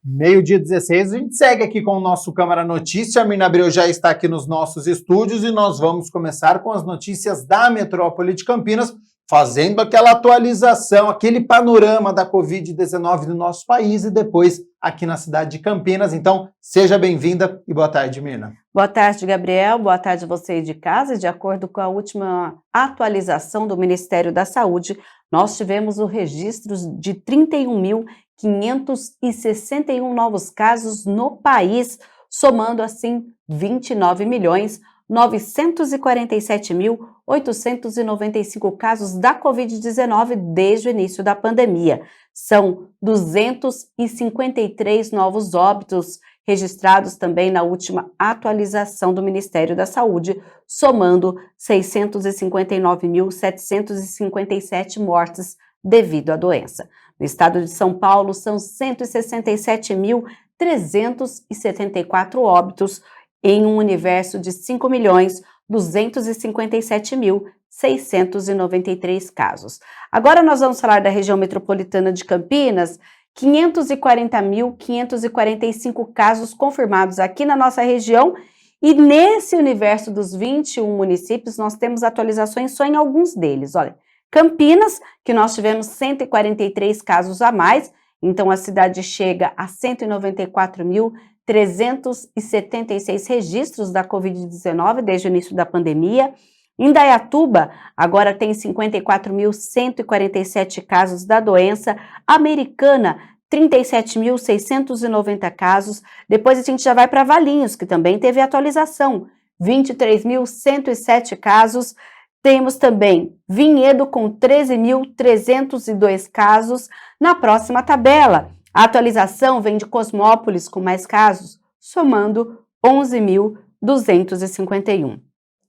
Meio-dia 16, a gente segue aqui com o nosso Câmara Notícia. A Mirna Abreu já está aqui nos nossos estúdios e nós vamos começar com as notícias da metrópole de Campinas, fazendo aquela atualização, aquele panorama da Covid-19 no nosso país e depois aqui na cidade de Campinas. Então, seja bem-vinda e boa tarde, Mirna. Boa tarde, Gabriel. Boa tarde a você aí de casa. De acordo com a última atualização do Ministério da Saúde, nós tivemos o registro de 31.561 novos casos no país, somando assim 29.947.895 casos da Covid-19 desde o início da pandemia. São 253 novos óbitos registrados também na última atualização do Ministério da Saúde, somando 659.757 mortes devido à doença. No estado de São Paulo, são 167.374 óbitos em um universo de 5.257.693 casos. Agora nós vamos falar da região metropolitana de Campinas. 540.545 casos confirmados aqui na nossa região, e nesse universo dos 21 municípios nós temos atualizações só em alguns deles. Olha, Campinas, que nós tivemos 143 casos a mais, então a cidade chega a 194.376 registros da Covid-19 desde o início da pandemia. Indaiatuba agora tem 54.147 casos da doença. Americana, 37.690 casos. Depois a gente já vai para Valinhos, que também teve atualização, 23.107 casos. Temos também Vinhedo com 13.302 casos. Na próxima tabela, a atualização vem de Cosmópolis com mais casos, somando 11.251.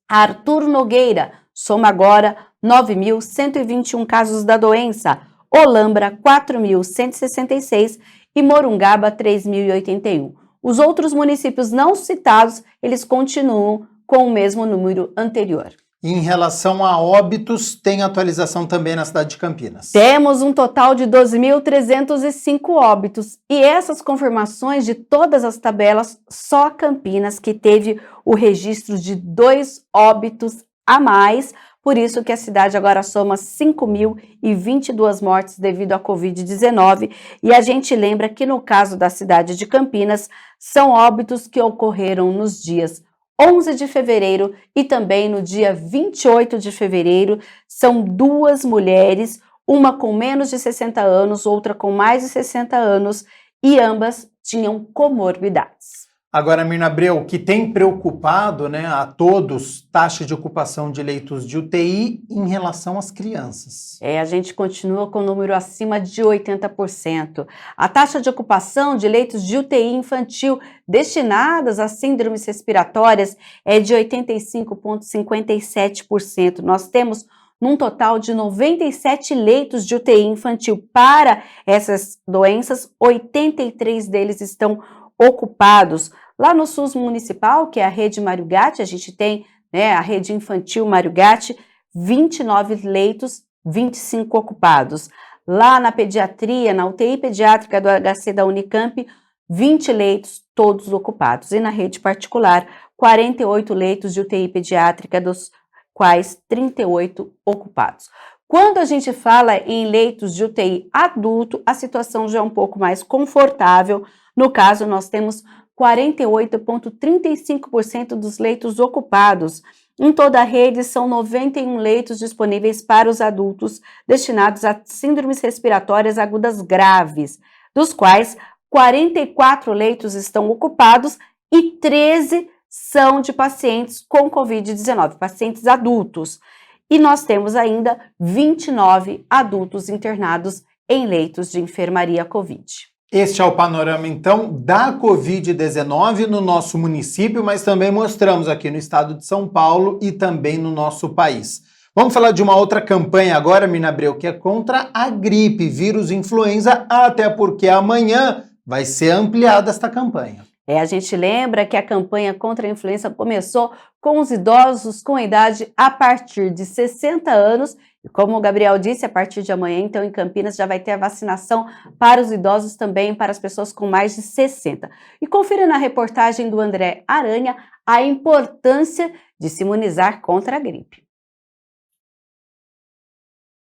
Artur Nogueira soma agora 9.121 casos da doença, Olambra 4.166 e Morungaba 3.081. Os outros municípios não citados, eles continuam com o mesmo número anterior. Em relação a óbitos, tem atualização também na cidade de Campinas. Temos um total de 12.305 óbitos e essas confirmações de todas as tabelas, só Campinas que teve o registro de 2 óbitos a mais, por isso que a cidade agora soma 5.022 mortes devido à Covid-19, e a gente lembra que no caso da cidade de Campinas, são óbitos que ocorreram nos dias 11 de fevereiro e também no dia 28 de fevereiro, são 2 mulheres, uma com menos de 60 anos, outra com mais de 60 anos, e ambas tinham comorbidades. Agora, Mirna Abreu, o que tem preocupado, a todos, taxa de ocupação de leitos de UTI em relação às crianças. A gente continua com o número acima de 80%. A taxa de ocupação de leitos de UTI infantil destinadas a síndromes respiratórias é de 85,57%. Nós temos num total de 97 leitos de UTI infantil para essas doenças, 83 deles estão ocupados. Lá no SUS municipal, que é a rede Mário Gatti, a gente tem a rede infantil Mário Gatti, 29 leitos, 25 ocupados. Lá na pediatria, na UTI pediátrica do HC da Unicamp, 20 leitos, todos ocupados. E na rede particular, 48 leitos de UTI pediátrica, dos quais 38 ocupados. Quando a gente fala em leitos de UTI adulto, a situação já é um pouco mais confortável. No caso, nós temos 48,35% dos leitos ocupados. Em toda a rede, são 91 leitos disponíveis para os adultos destinados a síndromes respiratórias agudas graves, dos quais 44 leitos estão ocupados e 13 são de pacientes com Covid-19, pacientes adultos. E nós temos ainda 29 adultos internados em leitos de enfermaria Covid. Este é o panorama, então, da Covid-19 no nosso município, mas também mostramos aqui no estado de São Paulo e também no nosso país. Vamos falar de uma outra campanha agora, Mirna Abreu, que é contra a gripe, vírus influenza, até porque amanhã vai ser ampliada esta campanha. A gente lembra que a campanha contra a influenza começou com os idosos com idade a partir de 60 anos E como o Gabriel disse, a partir de amanhã, então, em Campinas, já vai ter a vacinação para os idosos também, para as pessoas com mais de 60. E confira na reportagem do André Aranha a importância de se imunizar contra a gripe.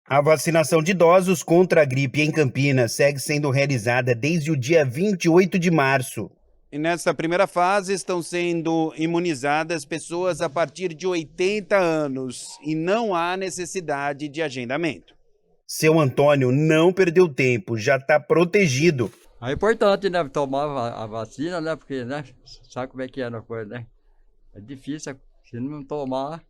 A vacinação de idosos contra a gripe em Campinas segue sendo realizada desde o dia 28 de março. E nessa primeira fase estão sendo imunizadas pessoas a partir de 80 anos e não há necessidade de agendamento. Seu Antônio não perdeu tempo, já está protegido. É importante, né, tomar a vacina, né, porque, né, sabe como é que é a coisa, né? É difícil, se não tomar,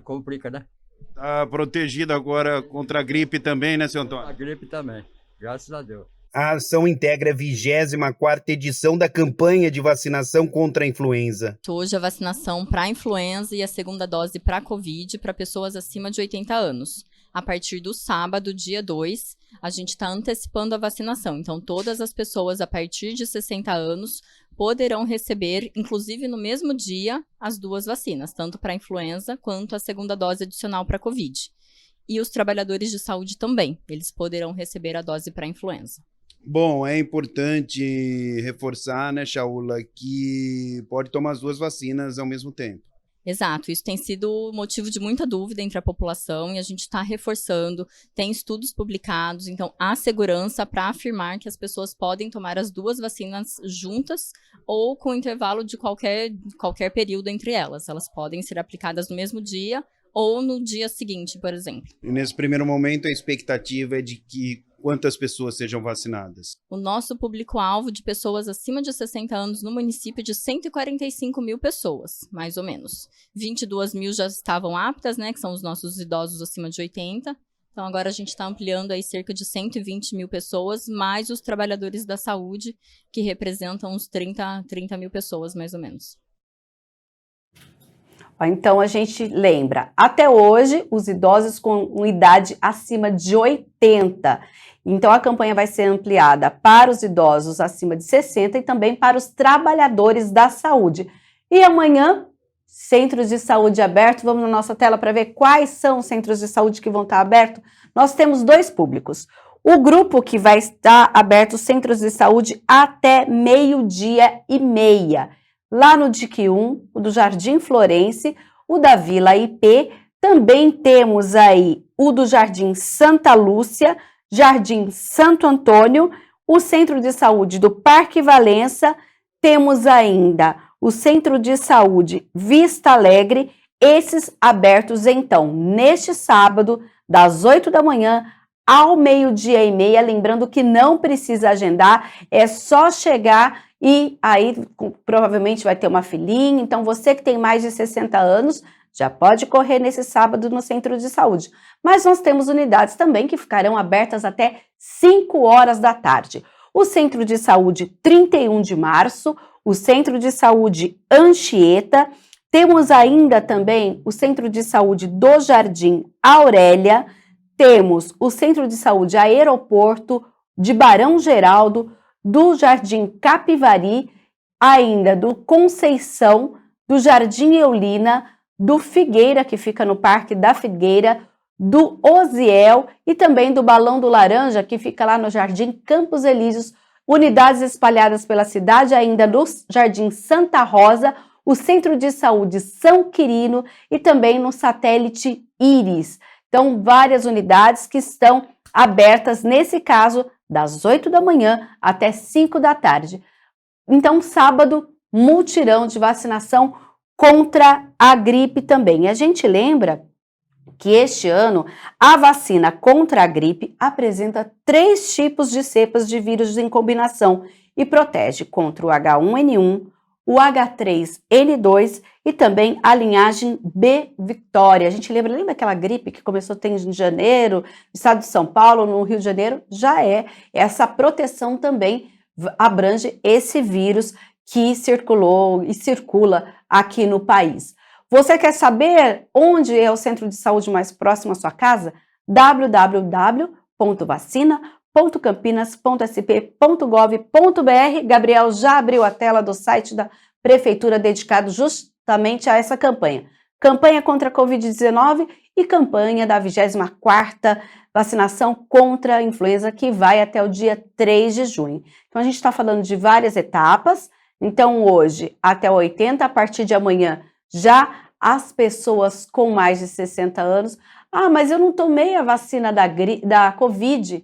complica, né? Está protegido agora contra a gripe também, né, seu Antônio? A gripe também, graças a Deus. A ação integra a 24ª edição da campanha de vacinação contra a influenza. Hoje a vacinação para a influenza e a segunda dose para a Covid para pessoas acima de 80 anos. A partir do sábado, dia 2, a gente está antecipando a vacinação. Então, todas as pessoas a partir de 60 anos poderão receber, inclusive no mesmo dia, as duas vacinas, tanto para a influenza quanto a segunda dose adicional para a Covid. E os trabalhadores de saúde também, eles poderão receber a dose para a influenza. Bom, é importante reforçar, né, Shaula, que pode tomar as duas vacinas ao mesmo tempo. Exato, isso tem sido motivo de muita dúvida entre a população e a gente está reforçando, tem estudos publicados, então há segurança para afirmar que as pessoas podem tomar as duas vacinas juntas ou com intervalo de qualquer período entre elas. Elas podem ser aplicadas no mesmo dia ou no dia seguinte, por exemplo. E nesse primeiro momento a expectativa é de que quantas pessoas sejam vacinadas? O nosso público-alvo de pessoas acima de 60 anos no município é de 145 mil pessoas, mais ou menos. 22 mil já estavam aptas, né, que são os nossos idosos acima de 80. Então agora a gente está ampliando aí cerca de 120 mil pessoas, mais os trabalhadores da saúde, que representam uns 30 mil pessoas, mais ou menos. Então, a gente lembra, até hoje, os idosos com idade acima de 80. Então, a campanha vai ser ampliada para os idosos acima de 60 e também para os trabalhadores da saúde. E amanhã, centros de saúde abertos, vamos na nossa tela para ver quais são os centros de saúde que vão estar abertos. Nós temos dois públicos. O grupo que vai estar aberto, os centros de saúde, até 12h30. Lá no DIC 1, o do Jardim Florence, o da Vila IP, também temos aí o do Jardim Santa Lúcia, Jardim Santo Antônio, o Centro de Saúde do Parque Valença, temos ainda o Centro de Saúde Vista Alegre, esses abertos então neste sábado, das 8 da manhã ao 12h30, lembrando que não precisa agendar, é só chegar e aí provavelmente vai ter uma filinha, então você que tem mais de 60 anos já pode correr nesse sábado no centro de saúde. Mas nós temos unidades também que ficarão abertas até 5 horas da tarde. O Centro de Saúde 31 de março, o Centro de Saúde Anchieta, temos ainda também o Centro de Saúde do Jardim Aurélia, temos o Centro de Saúde Aeroporto de Barão Geraldo, do Jardim Capivari, ainda do Conceição, do Jardim Eulina, do Figueira, que fica no Parque da Figueira, do Osiel e também do Balão do Laranja, que fica lá no Jardim Campos Elíseos, unidades espalhadas pela cidade, ainda no Jardim Santa Rosa, o Centro de Saúde São Quirino e também no Satélite Íris. Então, várias unidades que estão abertas, nesse caso, das 8 da manhã até 5 da tarde. Então, sábado, mutirão de vacinação contra a gripe também. E a gente lembra que este ano a vacina contra a gripe apresenta 3 tipos de cepas de vírus em combinação e protege contra o H1N1, o H3N2 e também a linhagem B Victoria. A gente lembra aquela gripe que começou a ter em janeiro, no estado de São Paulo, no Rio de Janeiro? Já é. Essa proteção também abrange esse vírus que circulou e circula aqui no país. Você quer saber onde é o centro de saúde mais próximo à sua casa? www.vacina.campinas.sp.gov.br. Gabriel já abriu a tela do site da Prefeitura dedicado justamente a essa campanha. Campanha contra a Covid-19 e campanha da 24ª vacinação contra a influenza, que vai até o dia 3 de junho. Então, a gente está falando de várias etapas. Então, hoje, até 80, a partir de amanhã, já as pessoas com mais de 60 anos. Ah, mas eu não tomei a vacina da Covid.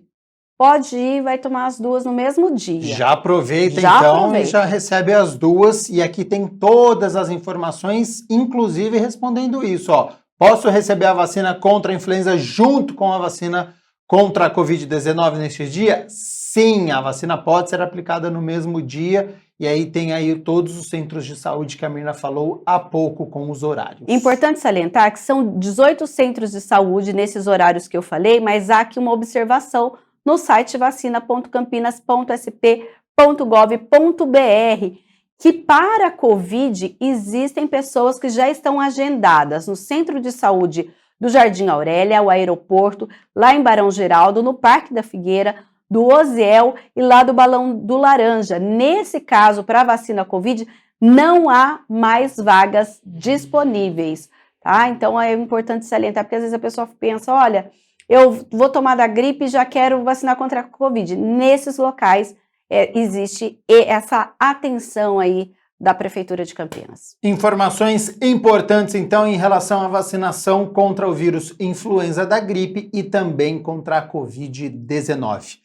Pode ir, vai tomar as duas no mesmo dia. Já aproveita Já então aproveita. e já recebe as duas. E aqui tem todas as informações, inclusive respondendo isso, ó. Posso receber a vacina contra a influenza junto com a vacina contra a Covid-19 neste dia? Sim, a vacina pode ser aplicada no mesmo dia. E aí tem aí todos os centros de saúde que a Mirna falou há pouco com os horários. Importante salientar que são 18 centros de saúde nesses horários que eu falei, mas há aqui uma observação no site vacina.campinas.sp.gov.br, que para a Covid existem pessoas que já estão agendadas no Centro de Saúde do Jardim Aurélia, o aeroporto, lá em Barão Geraldo, no Parque da Figueira, do Oziel e lá do Balão do Laranja. Nesse caso, para a vacina Covid, não há mais vagas disponíveis, tá? Então é importante salientar, porque às vezes a pessoa pensa, olha, eu vou tomar da gripe e já quero vacinar contra a Covid. Nesses locais existe essa atenção aí da Prefeitura de Campinas. Informações importantes, então, em relação à vacinação contra o vírus influenza da gripe e também contra a Covid-19.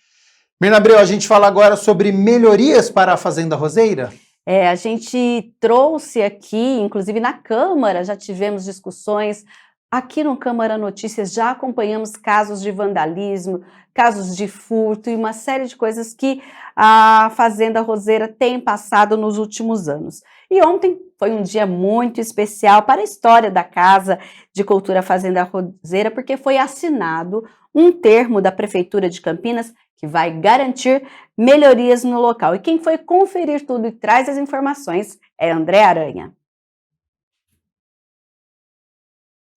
Mirna Abreu, a gente fala agora sobre melhorias para a Fazenda Roseira? A gente trouxe aqui, inclusive na Câmara, já tivemos discussões. Aqui no Câmara Notícias já acompanhamos casos de vandalismo, casos de furto e uma série de coisas que a Fazenda Roseira tem passado nos últimos anos. E ontem foi um dia muito especial para a história da Casa de Cultura Fazenda Roseira, porque foi assinado um termo da Prefeitura de Campinas que vai garantir melhorias no local. E quem foi conferir tudo e traz as informações é André Aranha.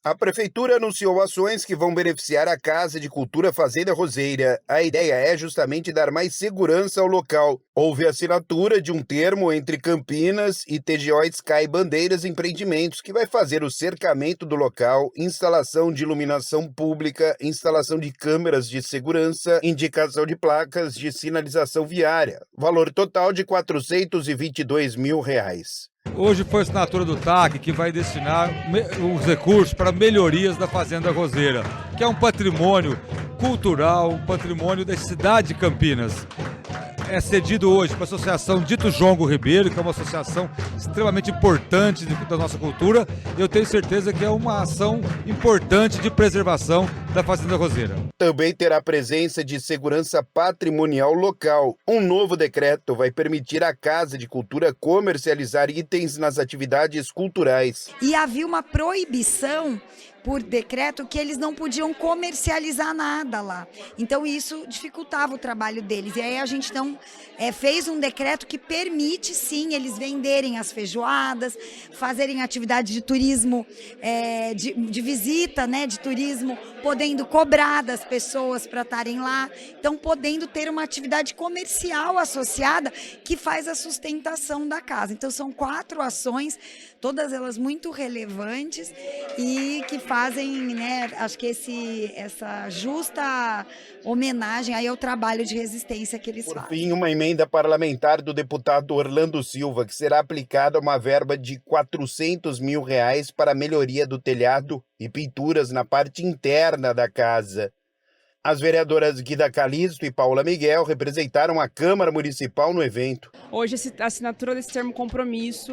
A Prefeitura anunciou ações que vão beneficiar a Casa de Cultura Fazenda Roseira. A ideia é justamente dar mais segurança ao local. Houve assinatura de um termo entre Campinas e TGO Sky Bandeiras Empreendimentos, que vai fazer o cercamento do local, instalação de iluminação pública, instalação de câmeras de segurança, indicação de placas de sinalização viária. Valor total de R$ 422 mil. Hoje foi a assinatura do TAC, que vai destinar os recursos para melhorias da Fazenda Roseira, que é um patrimônio cultural, um patrimônio da cidade de Campinas. É cedido hoje para a Associação Dito Jongo Ribeiro, que é uma associação extremamente importante da nossa cultura. Eu tenho certeza que é uma ação importante de preservação da Fazenda Roseira. Também terá presença de segurança patrimonial local. Um novo decreto vai permitir à Casa de Cultura comercializar itens nas atividades culturais. E havia uma proibição por decreto que eles não podiam comercializar nada lá. Então isso dificultava o trabalho deles. E aí a gente então fez um decreto que permite sim eles venderem as feijoadas, fazerem atividade de turismo, de visita, né, de turismo, podendo cobrar das pessoas para estarem lá. Então podendo ter uma atividade comercial associada que faz a sustentação da casa. Então são 4 ações, todas elas muito relevantes e que fazem, né, acho que essa justa homenagem aí ao trabalho de resistência que eles fazem. Por fim, uma emenda parlamentar do deputado Orlando Silva, que será aplicada uma verba de R$ 400 mil para a melhoria do telhado e pinturas na parte interna da casa. As vereadoras Guida Calisto e Paula Miguel representaram a Câmara Municipal no evento. Hoje a assinatura desse termo compromisso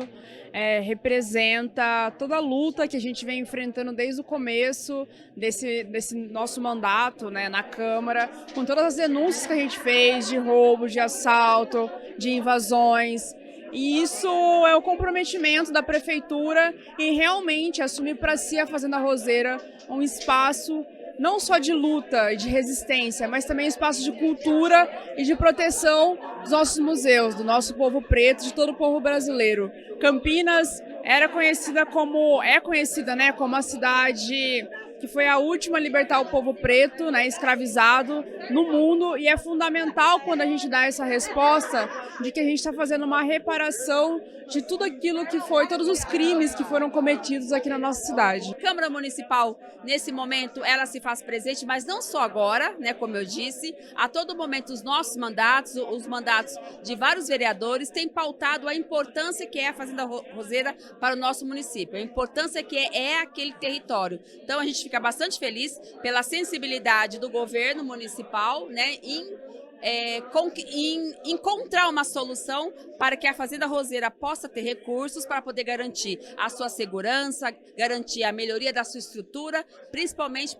representa toda a luta que a gente vem enfrentando desde o começo desse nosso mandato, né, na Câmara, com todas as denúncias que a gente fez de roubo, de assalto, de invasões. E isso é o comprometimento da Prefeitura em realmente assumir para si a Fazenda Roseira um espaço não só de luta e de resistência, mas também espaço de cultura e de proteção dos nossos museus, do nosso povo preto, de todo o povo brasileiro. Campinas é conhecida, né, como a cidade que foi a última a libertar o povo preto, né, escravizado no mundo, e é fundamental quando a gente dá essa resposta de que a gente está fazendo uma reparação de tudo aquilo que foi, todos os crimes que foram cometidos aqui na nossa cidade. A Câmara Municipal, nesse momento, ela se faz presente, mas não só agora, né, como eu disse, a todo momento os nossos mandatos, os mandatos de vários vereadores têm pautado a importância que é a Fazenda Roseira para o nosso município, a importância que é aquele território. Então a gente fica bastante feliz pela sensibilidade do governo municipal, né, em encontrar uma solução para que a Fazenda Roseira possa ter recursos para poder garantir a sua segurança, garantir a melhoria da sua estrutura, principalmente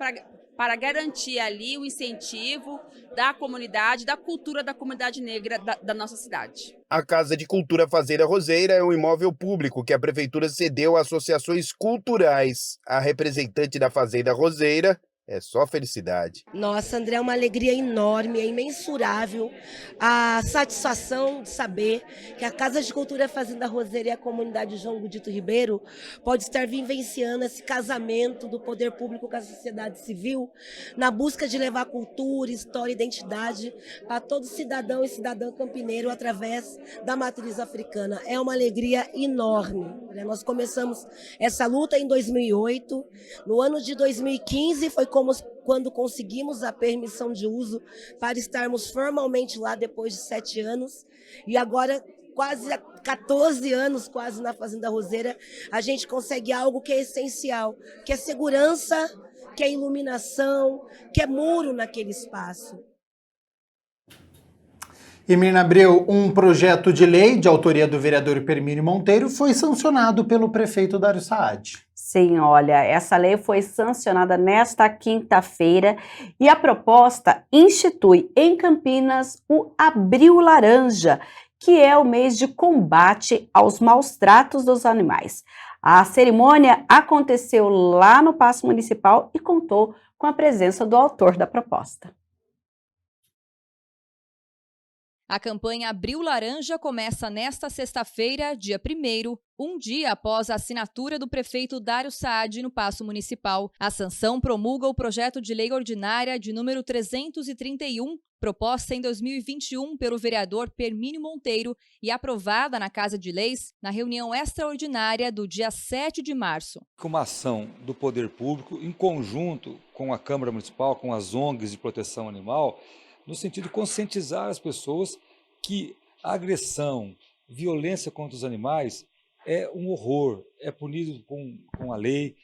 para garantir ali o incentivo da comunidade, da cultura da comunidade negra da nossa cidade. A Casa de Cultura Fazenda Roseira é um imóvel público que a Prefeitura cedeu a associações culturais. A representante da Fazenda Roseira é só felicidade. Nossa, André, é uma alegria enorme, é imensurável a satisfação de saber que a Casa de Cultura Fazenda Roseira e a comunidade João Godito Ribeiro pode estar vivenciando esse casamento do poder público com a sociedade civil na busca de levar cultura, história e identidade para todo cidadão e cidadã campineiro através da matriz africana. É uma alegria enorme. Nós começamos essa luta em 2008, no ano de 2015 foi quando conseguimos a permissão de uso para estarmos formalmente lá depois de 7 anos. E agora, quase há 14 anos quase na Fazenda Roseira, a gente consegue algo que é essencial, que é segurança, que é iluminação, que é muro naquele espaço. E Mirna Abreu, um projeto de lei de autoria do vereador Permínio Monteiro foi sancionado pelo prefeito Dário Saad. Sim, olha, essa lei foi sancionada nesta quinta-feira e a proposta institui em Campinas o Abril Laranja, que é o mês de combate aos maus tratos dos animais. A cerimônia aconteceu lá no Paço Municipal e contou com a presença do autor da proposta. A campanha Abril Laranja começa nesta sexta-feira, dia 1º, um dia após a assinatura do prefeito Dário Saad no Paço Municipal. A sanção promulga o projeto de lei ordinária de número 331, proposta em 2021 pelo vereador Permínio Monteiro e aprovada na Casa de Leis na reunião extraordinária do dia 7 de março. Uma ação do poder público em conjunto com a Câmara Municipal, com as ONGs de proteção animal, no sentido de conscientizar as pessoas que a agressão, violência contra os animais é um horror, é punido com a lei,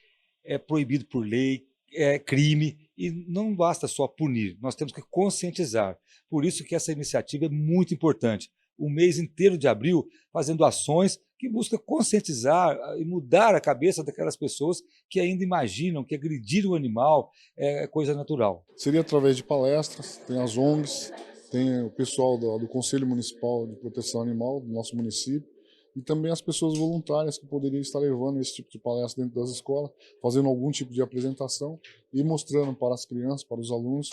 é proibido por lei, é crime, e não basta só punir, nós temos que conscientizar. Por isso que essa iniciativa é muito importante. O mês inteiro de abril fazendo ações que buscam conscientizar e mudar a cabeça daquelas pessoas que ainda imaginam que agredir o animal é coisa natural. Seria através de palestras, tem as ONGs, tem o pessoal do Conselho Municipal de Proteção Animal do nosso município e também as pessoas voluntárias que poderiam estar levando esse tipo de palestra dentro das escolas, fazendo algum tipo de apresentação e mostrando para as crianças, para os alunos,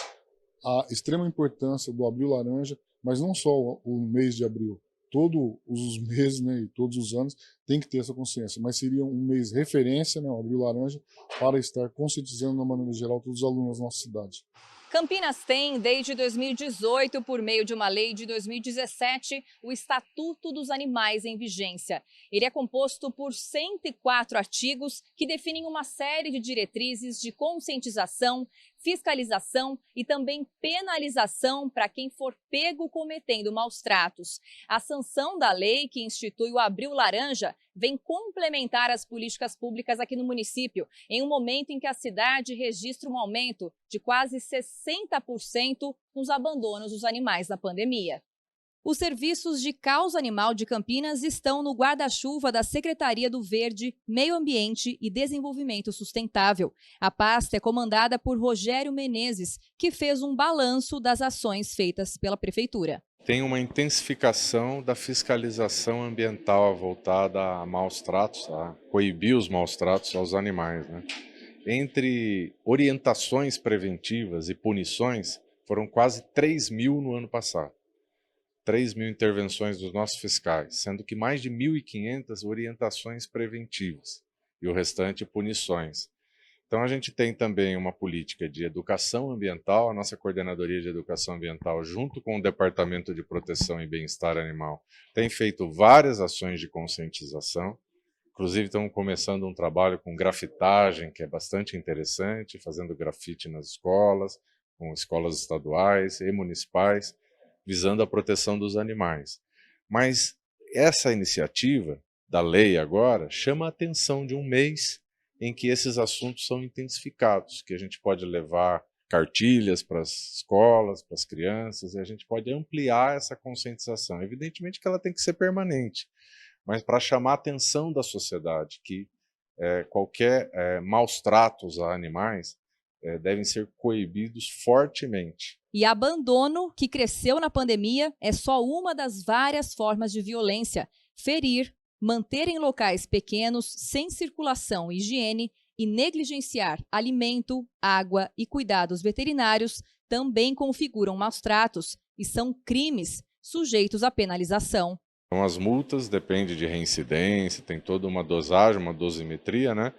a extrema importância do Abril Laranja, mas não só o mês de abril. Todos os meses, né, e todos os anos tem que ter essa consciência, mas seria um mês referência, né, o Abril Laranja, para estar conscientizando, de uma maneira geral, todos os alunos da nossa cidade. Campinas tem, desde 2018, por meio de uma lei de 2017, o Estatuto dos Animais em vigência. Ele é composto por 104 artigos que definem uma série de diretrizes de conscientização, fiscalização e também penalização para quem for pego cometendo maus tratos. A sanção da lei que institui o Abril Laranja vem complementar as políticas públicas aqui no município, em um momento em que a cidade registra um aumento de quase 60% nos abandonos dos animais na pandemia. Os serviços de causa animal de Campinas estão no guarda-chuva da Secretaria do Verde, Meio Ambiente e Desenvolvimento Sustentável. A pasta é comandada por Rogério Menezes, que fez um balanço das ações feitas pela Prefeitura. Tem uma intensificação da fiscalização ambiental voltada a maus tratos, a coibir os maus tratos aos animais, né? Entre orientações preventivas e punições, foram quase 3.000 no ano passado. 3.000 intervenções dos nossos fiscais, sendo que mais de 1.500 orientações preventivas e o restante punições. Então a gente tem também uma política de educação ambiental, a nossa coordenadoria de educação ambiental, junto com o Departamento de Proteção e Bem-Estar Animal, tem feito várias ações de conscientização. Inclusive estamos começando um trabalho com grafitagem, que é bastante interessante, fazendo grafite nas escolas, com escolas estaduais e municipais, visando a proteção dos animais. Mas essa iniciativa da lei agora chama a atenção de um mês em que esses assuntos são intensificados, que a gente pode levar cartilhas para as escolas, para as crianças, e a gente pode ampliar essa conscientização. Evidentemente que ela tem que ser permanente, mas para chamar a atenção da sociedade que qualquer maus tratos a animais devem ser coibidos fortemente. E abandono, que cresceu na pandemia, é só uma das várias formas de violência. Ferir, manter em locais pequenos, sem circulação e higiene, e negligenciar alimento, água e cuidados veterinários também configuram maus tratos e são crimes sujeitos à penalização. Então, as multas dependem de reincidência, tem toda uma dosagem, uma dosimetria, né?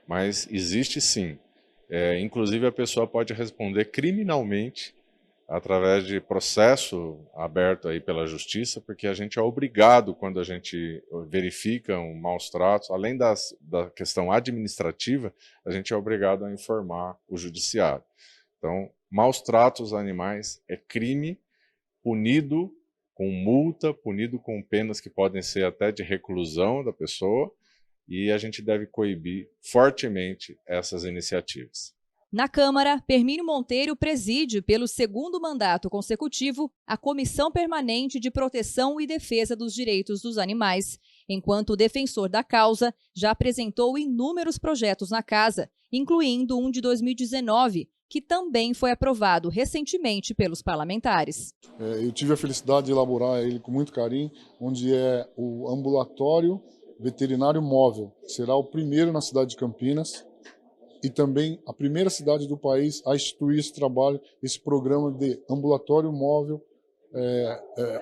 Mas existe sim. Inclusive a pessoa pode responder criminalmente através de processo aberto aí pela justiça, porque a gente é obrigado, quando a gente verifica um maus tratos, além da questão administrativa, a gente é obrigado a informar o judiciário. Então, maus tratos a animais é crime punido com multa, punido com penas que podem ser até de reclusão da pessoa, e a gente deve coibir fortemente essas iniciativas. Na Câmara, Hermínio Monteiro preside, pelo segundo mandato consecutivo, a Comissão Permanente de Proteção e Defesa dos Direitos dos Animais, enquanto o defensor da causa já apresentou inúmeros projetos na Casa, incluindo um de 2019, que também foi aprovado recentemente pelos parlamentares. Eu tive a felicidade de elaborar ele com muito carinho, onde é o ambulatório veterinário móvel. Será o primeiro na cidade de Campinas e também a primeira cidade do país a instituir esse trabalho, esse programa de ambulatório móvel,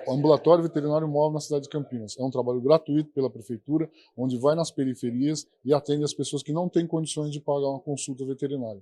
ambulatório veterinário móvel na cidade de Campinas. É um trabalho gratuito pela prefeitura, onde vai nas periferias e atende as pessoas que não têm condições de pagar uma consulta veterinária.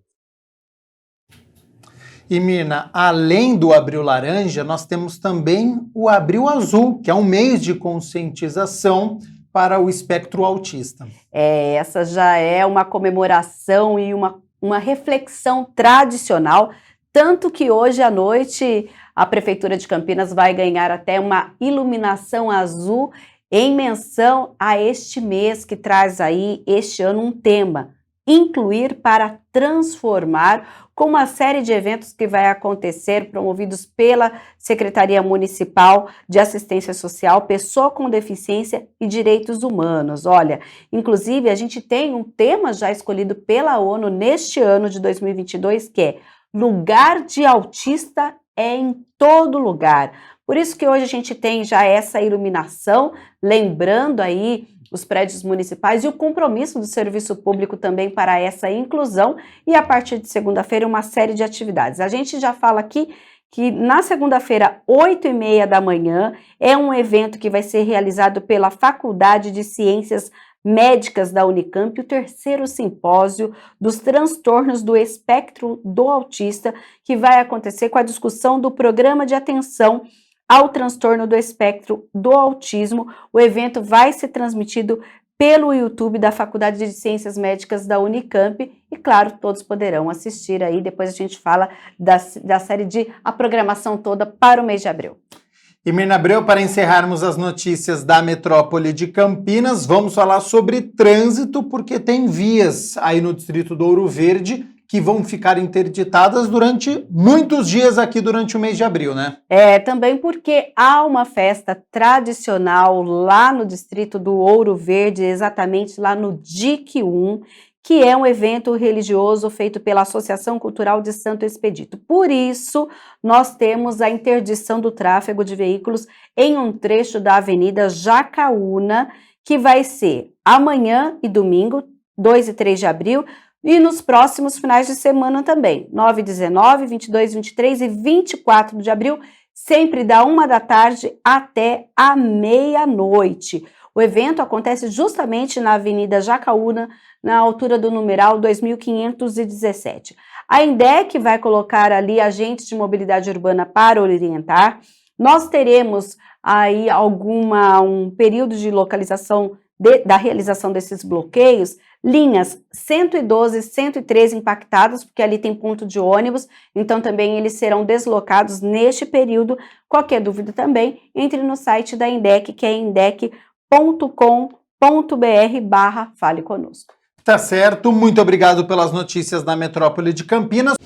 E Mirna, além do Abril Laranja, nós temos também o Abril Azul, que é um mês de conscientização para o espectro autista. Essa já é uma comemoração e uma reflexão tradicional, tanto que hoje à noite a Prefeitura de Campinas vai ganhar até uma iluminação azul em menção a este mês que traz aí, este ano, um tema: incluir para transformar, com uma série de eventos que vai acontecer, promovidos pela Secretaria Municipal de Assistência Social, Pessoa com Deficiência e Direitos Humanos. Olha, inclusive a gente tem um tema já escolhido pela ONU neste ano de 2022, que é Lugar de Autista é em todo lugar. Por isso que hoje a gente tem já essa iluminação, lembrando aí os prédios municipais e o compromisso do serviço público também para essa inclusão, e a partir de segunda-feira uma série de atividades. A gente já fala aqui que na segunda-feira, 8h30 da manhã, é um evento que vai ser realizado pela Faculdade de Ciências Médicas da Unicamp, o terceiro simpósio dos transtornos do espectro do autista, que vai acontecer com a discussão do programa de atenção ao transtorno do espectro do autismo. O evento vai ser transmitido pelo YouTube da Faculdade de Ciências Médicas da Unicamp e, claro, todos poderão assistir aí. Depois a gente fala da série de a programação toda para o mês de abril. E Mirna Abreu, para encerrarmos as notícias da metrópole de Campinas, vamos falar sobre trânsito, porque tem vias aí no distrito do Ouro Verde que vão ficar interditadas durante muitos dias aqui durante o mês de abril, né? Também porque há uma festa tradicional lá no distrito do Ouro Verde, exatamente lá no DIC 1, que é um evento religioso feito pela Associação Cultural de Santo Expedito. Por isso, nós temos a interdição do tráfego de veículos em um trecho da Avenida Jacaúna, que vai ser amanhã e domingo, 2 e 3 de abril, e nos próximos finais de semana também, 9, 19, 22, 23 e 24 de abril, sempre da 1 da tarde até a meia-noite. O evento acontece justamente na Avenida Jacaúna, na altura do numeral 2517. A INDEC vai colocar ali agentes de mobilidade urbana para orientar. Nós teremos aí um período de localização da realização desses bloqueios, linhas 112 e 113 impactadas, porque ali tem ponto de ônibus, então também eles serão deslocados neste período. Qualquer dúvida também, entre no site da INDEC, que é indec.com.br/fale conosco. Tá certo, muito obrigado pelas notícias da Metrópole de Campinas.